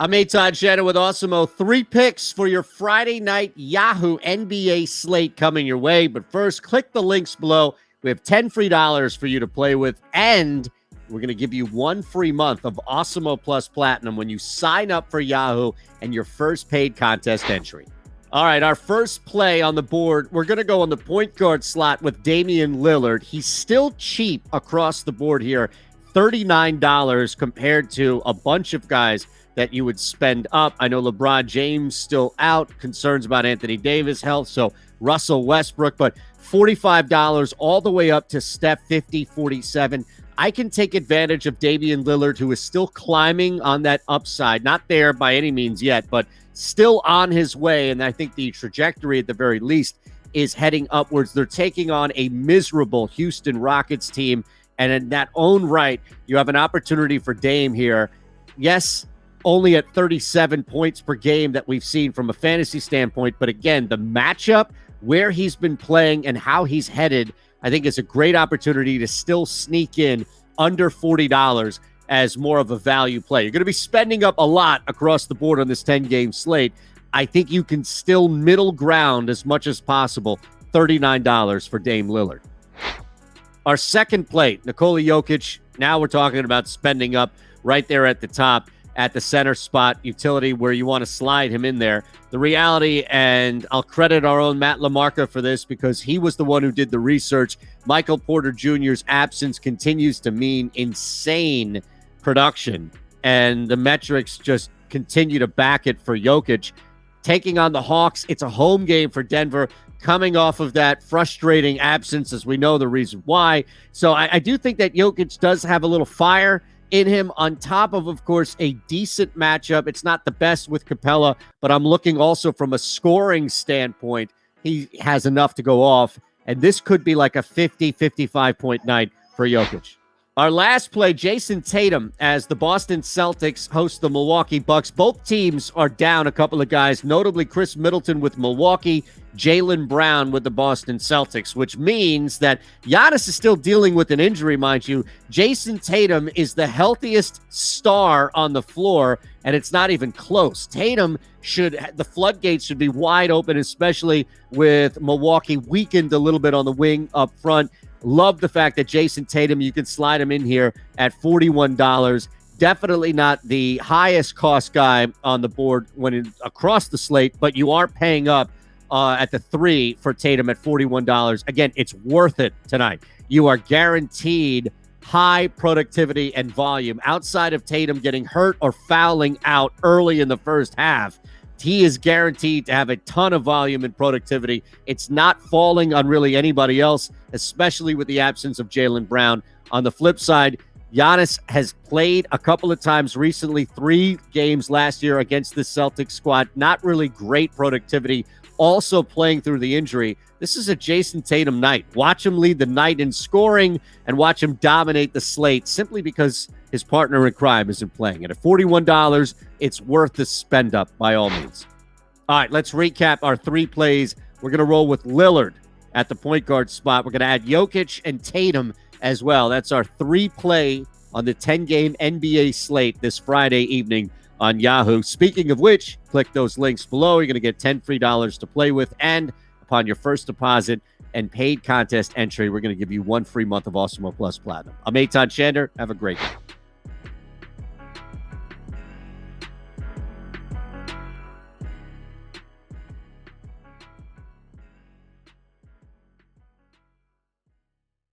I'm Eytan Shander with Awesemo. 3 picks for your Friday night Yahoo NBA slate coming your way. But first, click the links below. We have $10 free for you to play with, and we're going to give you 1 free month of Awesemo Plus Platinum when you sign up for Yahoo and your first paid contest entry. All right, our first play on the board, we're going to go on the point guard slot with Damian Lillard. He's still cheap across the board here, $39 compared to a bunch of guys that you would spend up. I know LeBron James still out, concerns about Anthony Davis' health, so Russell Westbrook, but $45 all the way up to Steph, 50, 47. I can take advantage of Damian Lillard, who is still climbing on that upside. Not there by any means yet, but still on his way, and I think the trajectory at the very least is heading upwards. They're taking on a miserable Houston Rockets team, and in that own right, you have an opportunity for Dame here. Yes, only at 37 points per game that we've seen from a fantasy standpoint. But again, the matchup, where he's been playing and how he's headed, I think is a great opportunity to still sneak in under $40 as more of a value play. You're going to be spending up a lot across the board on this 10-game slate. I think you can still middle ground as much as possible, $39 for Dame Lillard. Our second play, Nikola Jokic. Now we're talking about spending up right there at the top, at the center spot utility where you want to slide him in there. The reality, and I'll credit our own Matt LaMarca for this because he was the one who did the research, Michael Porter Jr.'s absence continues to mean insane production, and the metrics just continue to back it for Jokic. Taking on the Hawks, it's a home game for Denver, coming off of that frustrating absence, as we know the reason why. So I do think that Jokic does have a little fire in him, on top of course, a decent matchup. It's not the best with Capella, but I'm looking also from a scoring standpoint. He has enough to go off, and this could be like a 50, 55-point night for Jokic. Our last play, Jayson Tatum, as the Boston Celtics host the Milwaukee Bucks. Both teams are down a couple of guys, notably Chris Middleton with Milwaukee, Jaylen Brown with the Boston Celtics, which means that Giannis is still dealing with an injury, mind you. Jayson Tatum is the healthiest star on the floor, and it's not even close. Tatum the floodgates should be wide open, especially with Milwaukee weakened a little bit on the wing up front. Love the fact that Jayson Tatum, you can slide him in here at $41. Definitely not the highest cost guy on the board across the slate, but you are paying up at the 3 for Tatum at $41. Again, it's worth it tonight. You are guaranteed high productivity and volume. Outside of Tatum getting hurt or fouling out early in the first half, he is guaranteed to have a ton of volume and productivity. It's not falling on really anybody else, especially with the absence of Jaylen Brown. On the flip side, Giannis has played a couple of times recently, 3 games last year against the Celtics squad. Not really great productivity. Also playing through the injury. This is a Jayson Tatum night. Watch him lead the night in scoring and watch him dominate the slate simply because his partner in crime isn't playing. And at $41, it's worth the spend up by all means. All right, let's recap our 3 plays. We're going to roll with Lillard at the point guard spot. We're going to add Jokic and Tatum as well. That's our 3 play on the 10-game NBA slate this Friday evening on Yahoo. Speaking of which, click those links below. You're going to get $10 free to play with, and upon your first deposit and paid contest entry, we're going to give you 1 free month of Awesemo Plus Platinum. I'm Eytan Shander. Have a great day.